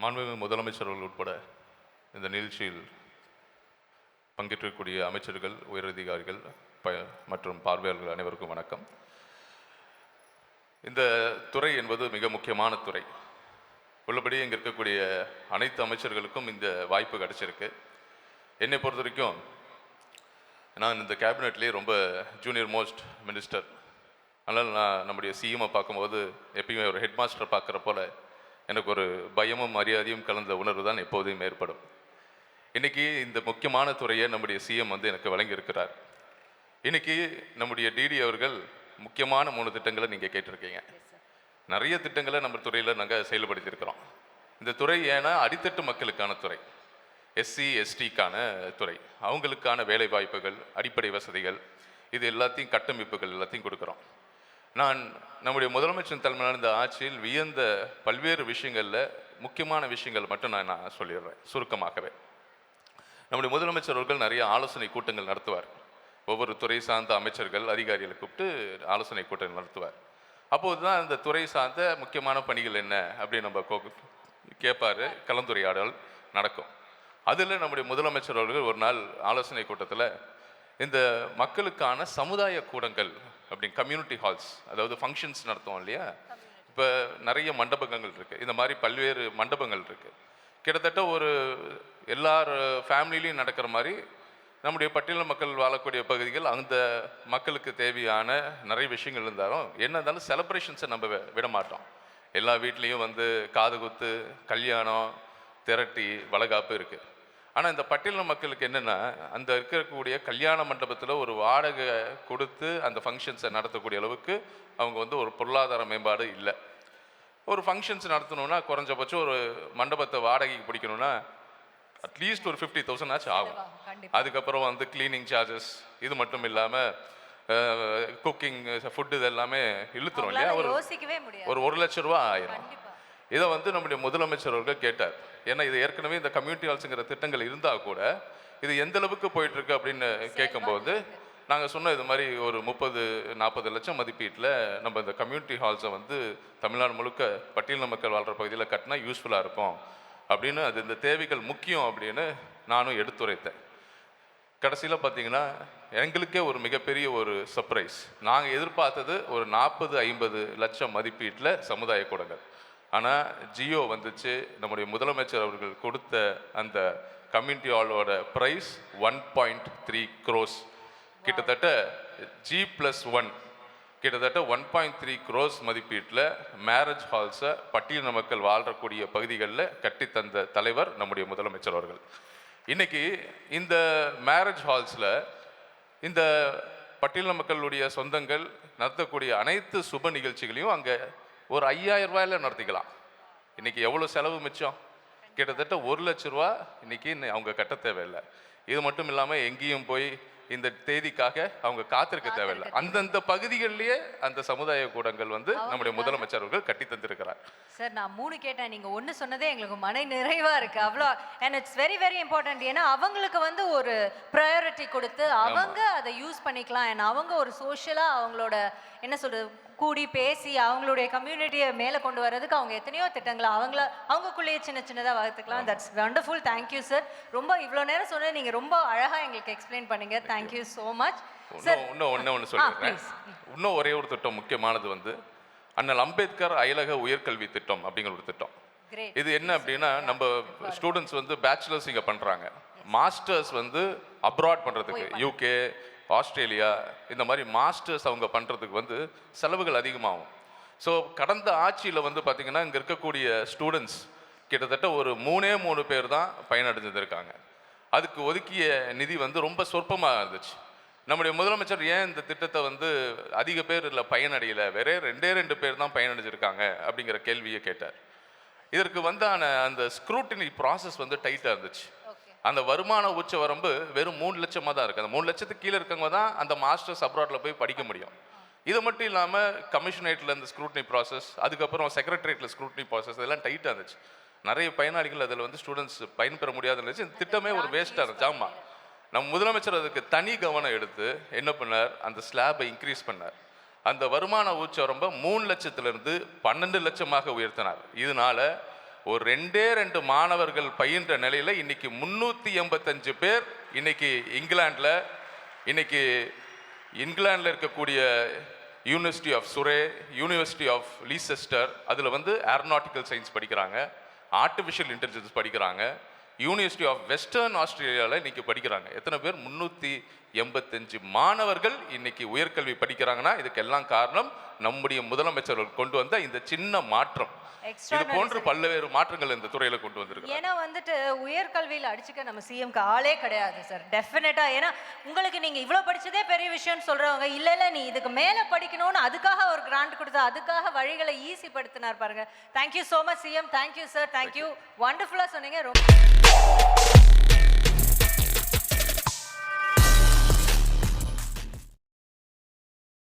மாண்புமிகு முதலமைச்சர் அவர்கள் உட்பட இந்த நிகழ்ச்சியில் பங்கேற்றக்கூடிய அமைச்சர்கள், உயரதிகாரிகள் மற்றும் பார்வையாளர்கள் அனைவருக்கும் வணக்கம். இந்த துறை என்பது மிக முக்கியமான துறை. உள்ளபடி இங்கே இருக்கக்கூடிய அனைத்து அமைச்சர்களுக்கும் இந்த வாய்ப்பு கிடைச்சிருக்கு. என்னை பொறுத்த வரைக்கும் நான் இந்த கேபினெட்லேயே ரொம்ப ஜூனியர் மோஸ்ட் மினிஸ்டர். அதனால் நான் நம்முடைய சிஎம்ஐ பார்க்கும்போது எப்பயுமே ஒரு ஹெட் மாஸ்டர் பார்க்குற போல் எனக்கு ஒரு பயமும் மரியாதையும் கலந்த உணர்வு தான் எப்போதும் ஏற்படும். இன்றைக்கி இந்த முக்கியமான துறையை நம்முடைய சிஎம் எனக்கு வழங்கியிருக்கிறார். இன்றைக்கி நம்முடைய டிடி அவர்கள் முக்கியமான 3 திட்டங்களை நீங்கள் கேட்டிருக்கீங்க. நிறைய திட்டங்களை நம்ம துறையில் நாங்கள் செயல்படுத்தியிருக்கிறோம். இந்த துறை ஏன்னா அடித்தட்டு மக்களுக்கான துறை, எஸ்சி எஸ்டிக்கான துறை. அவங்களுக்கான வேலை வாய்ப்புகள், அடிப்படை வசதிகள், இது எல்லாத்தையும் கட்டமைப்புகள் எல்லாத்தையும் கொடுக்குறோம். நான் நம்முடைய முதலமைச்சர் தலைமையிலான இந்த ஆட்சியில் வியந்த பல்வேறு விஷயங்களில் முக்கியமான விஷயங்கள் மட்டும் நான் சொல்லிடுறேன் சுருக்கமாகவே. நம்முடைய முதலமைச்சர் அவர்கள் நிறைய ஆலோசனை கூட்டங்கள் நடத்துவார். ஒவ்வொரு துறை சார்ந்த அமைச்சர்கள், அதிகாரிகளை கூப்பிட்டு ஆலோசனை கூட்டங்கள் நடத்துவார். அப்போது தான் இந்த துறை சார்ந்த முக்கியமான பணிகள் என்ன அப்படின்னு நம்ம கேட்பார். கலந்துரையாடல் நடக்கும். அதில் நம்முடைய முதலமைச்சர் அவர்கள் ஒரு நாள் ஆலோசனை கூட்டத்தில் இந்த மக்களுக்கான சமுதாய கூடங்கள் அப்படின்னு கம்யூனிட்டி ஹால்ஸ், அதாவது ஃபங்க்ஷன்ஸ் நடத்துவோம் இல்லையா, இப்போ நிறைய மண்டபங்கள் இருக்குது. இந்த மாதிரி பல்வேறு மண்டபங்கள் இருக்குது. கிட்டத்தட்ட ஒரு எல்லார் ஃபேமிலிலையும் நடக்கிற மாதிரி நம்முடைய பட்டியல மக்கள் வாழக்கூடிய பகுதிகள், அந்த மக்களுக்கு தேவையான நிறைய விஷயங்கள் இருந்தாலும் என்ன இருந்தாலும் செலிப்ரேஷன்ஸை நம்ம விட மாட்டோம். எல்லா வீட்லேயும் காது குத்து, கல்யாணம், திரட்டி, வளகாப்பு இருக்குது. ஆனால் இந்த பட்டியல மக்களுக்கு என்னென்னா, அந்த இருக்கக்கூடிய கல்யாண மண்டபத்தில் ஒரு வாடகை கொடுத்து அந்த ஃபங்க்ஷன்ஸை நடத்தக்கூடிய அளவுக்கு அவங்க ஒரு பொருளாதார மேம்பாடு இல்லை. ஒரு ஃபங்க்ஷன்ஸ் நடத்தணுன்னா குறைஞ்சபட்சம் ஒரு மண்டபத்தை வாடகைக்கு பிடிக்கணும்னா அட்லீஸ்ட் ஒரு 50,000 ஆச்சு ஆகும். அதுக்கப்புறம் கிளீனிங் சார்ஜஸ், இது மட்டும் இல்லாமல் குக்கிங், ஃபுட்டு, இது எல்லாமே இழுத்துரும் இல்லையா. ஒரு 1 லட்ச ரூபா ஆயிரும். இதை நம்முடைய முதலமைச்சர் அவர்கள் கேட்டார். ஏன்னா இது ஏற்கனவே இந்த கம்யூனிட்டி ஹால்ஸுங்கிற திட்டங்கள் இருந்தால் கூட இது எந்த அளவுக்கு போயிட்டுருக்கு அப்படின்னு கேட்கும்போது நாங்கள் சொன்ன இது மாதிரி ஒரு 30-40 லட்சம் மதிப்பீட்டில் நம்ம இந்த கம்யூனிட்டி ஹால்ஸை தமிழ்நாடு முழுக்க பட்டியலின மக்கள் வாழ்கிற பகுதியில் கட்டினா யூஸ்ஃபுல்லாக இருக்கும் அப்படின்னு, அது இந்த தேவைகள் முக்கியம் அப்படின்னு நானும் எடுத்துரைத்தேன். கடைசியில் பார்த்தீங்கன்னா எங்களுக்கே ஒரு மிகப்பெரிய ஒரு சர்ப்ரைஸ். நாங்கள் எதிர்பார்த்தது ஒரு 40-50 லட்சம் மதிப்பீட்டில் சமுதாய கூடங்கள். ஆனால் ஜியோ வந்துச்சு. நம்முடைய முதலமைச்சர் அவர்கள் கொடுத்த அந்த கம்யூனிட்டி ஹாலோட ப்ரைஸ் 1.3 crores. கிட்டத்தட்ட G+1 கிட்டத்தட்ட 1.3 crores மதிப்பீட்டில் மேரேஜ் ஹால்ஸை பட்டியலின மக்கள் வாழ்றக்கூடிய பகுதிகளில் கட்டித்தந்த தலைவர் நம்முடைய முதலமைச்சர் அவர்கள். இன்றைக்கி இந்த மேரேஜ் ஹால்ஸில் இந்த பட்டியலின மக்களுடைய சொந்தங்கள் நடத்தக்கூடிய அனைத்து சுப நிகழ்ச்சிகளையும் அங்கே ஒரு 5,000 ரூபாயில் நடத்திக்கலாம். இன்றைக்கி எவ்வளோ செலவு மிச்சம்? கிட்டத்தட்ட 1 லட்ச ரூபா இன்றைக்கி அவங்க கட்ட தேவையில்லை. இது மட்டும் இல்லாமல் எங்கேயும் போய் இந்த தேதிக்காக அவங்க காத்திருக்க தேவையில்லை. அந்தந்த பகுதிகளிலேயே அந்த சமுதாய கூடங்கள் நம்முடைய முதலமைச்சர் அவர்கள் கட்டி தந்திருக்கிறார். சார், நான் 3 கேட்டேன், நீங்க 1 சொன்னதே எங்களுக்கு மன நிறைவா இருக்கு. அவ்வளோ and it's very very important. ஏன்னா அவங்களுக்கு ஒரு ப்ரையாரிட்டி கொடுத்து அவங்க அதை யூஸ் பண்ணிக்கலாம். அண்ட் அவங்க ஒரு சோஷியலாக அவங்களோட என்ன சொல்றது கூடி பேசி அவங்களுடைய கம்யூனிட்டியை மேலே கொண்டு வர்றதுக்கு அவங்க எத்தனையோ திட்டங்களை அவங்களுக்குள்ளேயே சின்னதாக வளர்த்துக்கலாம். That's wonderful. Thank you sir. ரொம்ப இவ்வளோ நேரம் சொன்னது நீங்கள் ரொம்ப அழகாக எங்களுக்கு எக்ஸ்பிளைன் பண்ணீங்க. Thank you so much sir. ஒன்று சொல்லிடுறேன். இன்னும் ஒரே ஒரு திட்டம் முக்கியமானது அண்ணல் அம்பேத்கர் அயலக உயர்கல்வி திட்டம் அப்படிங்கிற ஒரு திட்டம். இது என்ன அப்படின்னா, நம்ம ஸ்டூடெண்ட்ஸ் பேச்சுலர்ஸ் இங்கே பண்ணுறாங்க, மாஸ்டர்ஸ் அப்ராட் பண்ணுறதுக்கு யூகே, ஆஸ்திரேலியா, இந்த மாதிரி மாஸ்டர்ஸ் அவங்க பண்ணுறதுக்கு செலவுகள் அதிகமாகும். ஸோ கடந்த ஆட்சியில் பார்த்திங்கன்னா இங்கே இருக்கக்கூடிய ஸ்டூடெண்ட்ஸ் கிட்டத்தட்ட ஒரு 3 பேர் தான் பயனடைஞ்சிருக்காங்க. அதுக்கு ஒதுக்கிய நிதி ரொம்ப சொற்பமாக இருந்துச்சு. நம்முடைய முதலமைச்சர் ஏன் இந்த திட்டத்தை அதிக பேர் இல்லை பயனடையலை, வேறே 2 பேர் தான் பயனடைஞ்சிருக்காங்க அப்படிங்கிற கேள்வியை கேட்டார். இதற்கு அந்த ஸ்க்ரூட்டினி ப்ராசஸ் டைட்டாக இருந்துச்சு. அந்த வருமான உச்ச வரம்பு வெறும் 3 லட்சமாக தான் இருக்குது. அந்த 3 லட்சத்துக்கு கீழே இருக்கவங்க தான் அந்த மாஸ்டர்ஸ் அப்ராடில் போய் படிக்க முடியும். இது மட்டும் இல்லாமல் கமிஷனரேட்டில் இந்த ஸ்க்ரூட்னி ப்ராசஸ், அதுக்கப்புறம் செக்ரட்டரியேட்டில் ஸ்க்ரூட்னி ப்ராசஸ், இதெல்லாம் டைட்டாக இருந்துச்சு. நிறைய பயனாளிகள் அதில் ஸ்டூடெண்ட்ஸ் பயன்பெற முடியாதுன்னு இருந்துச்சு. இந்த திட்டமே ஒரு வேஸ்ட்டாக இருந்துச்சு. ஆமாம், நம்ம முதலமைச்சர் அதுக்கு தனி கவனம் எடுத்து என்ன பண்ணார், அந்த ஸ்லாபை இன்க்ரீஸ் பண்ணார். அந்த வருமான உச்ச வரம்பை 3 லட்சத்திலிருந்து 12 லட்சமாக உயர்த்தினார். இதனால ஒரு 2 மாணவர்கள் பயின்ற நிலையில் இன்னைக்கு 385 பேர் இன்னைக்கு இங்கிலாண்டில் இருக்கக்கூடிய university of Surrey, university of Leicester, அதில் வந்து ஏரோநாட்டிக்கல் சயின்ஸ் படிக்கிறாங்க, ஆர்டிஃபிஷியல் இன்டெலிஜென்ஸ் படிக்கிறாங்க, யூனிவர்சிட்டி ஆஃப் வெஸ்டர்ன் ஆஸ்திரேலியாவில் இன்னைக்கு படிக்கிறாங்க. எத்தனை பேர்? 385 மாணவர்கள் இன்னைக்கு உயர்கல்வி படிக்கிறாங்கன்னா இதுக்கெல்லாம் காரணம் நம்முடைய முதலமைச்சர்கள் கொண்டு வந்த இந்த சின்ன மாற்றம். இது போன்று பல்வேறு மாற்றங்கள் இந்த துறையில கொண்டு வந்திருக்கு. ஏன்னா வந்துட்டு உயர்கல்வியில் அடிச்சுக்க நம்ம சிஎம்க்கு ஆளே கிடையாது சார், டெஃபினட்டா. ஏன்னா உங்களுக்கு நீங்க இவ்வளவு படிச்சதே பெரிய விஷயம்னு சொல்றவங்க, இல்ல நீ இதுக்கு மேல படிக்கணும்னு அதுக்காக ஒரு கிராண்ட் கொடுத்தா, அதுக்காக வழிகளை ஈஸி படுத்தினார் பாருங்க. Thank you so much CM. Thank you sir, thank you. வண்டர்ஃபுல்லா சொன்னீங்க. ரொம்ப